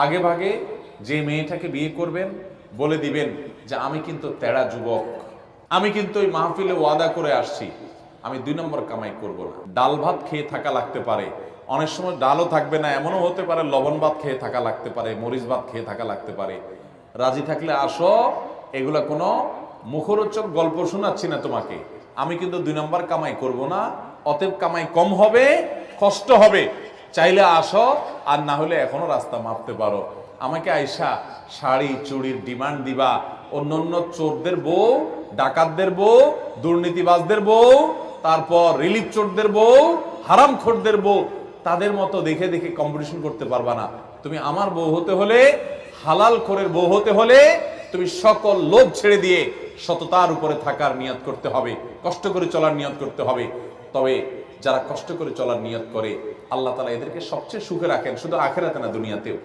আগে ভাগে যে মেয়েটাকে বিয়ে করবেন বলে দিবেন যে আমি কিন্তু তেড়া যুবক, আমি কিন্তু ওই মাহফিলে ওয়াদা করে আসছি, আমি 2 নম্বর কামাই করব না। ডাল ভাত খেয়ে থাকা লাগতে পারে, অনেক সময় ডালও থাকবে না, এমনও হতে পারে লবণ ভাত খেয়ে থাকা লাগতে পারে, মরিচ ভাত খেয়ে থাকা লাগতে পারে। রাজি থাকলে আসো, এগুলা কোনো মুখরোচক গল্প শোনাচ্ছি না তোমাকে। আমি কিন্তু 2 নম্বর কামাই করব না, অতএব কামাই কম হবে, কষ্ট হবে। চাইলে আসো, আর না হলে এখনো রাস্তা মাপতে পারো। আমাকে আইসা শাড়ি চুড়ির ডিমান্ড দিবা, অন্য চোরদের বউ, ডাকাতদের বউ, দুর্নীতিবাজদের বউ, তারপর রিলিফ চোরদের বউ, হারামখোরদের বউ, তাদের মতো দেখে দেখে কম্পিটিশন করতে পারবা না। তুমি আমার বউ হতে হলে, হালাল খোরের বউ হতে হলে, তুমি সকল লোভ ছেড়ে দিয়ে সততার উপরে থাকার নিয়ত করতে হবে, কষ্ট করে চলার নিয়ত করতে হবে। তবে যারা কষ্ট করে চলার নিয়ত করে, আল্লাহ তাআলা এদেরকে সবচেয়ে সুখে রাখেন, শুধু আখিরাতে না, দুনিয়াতেও।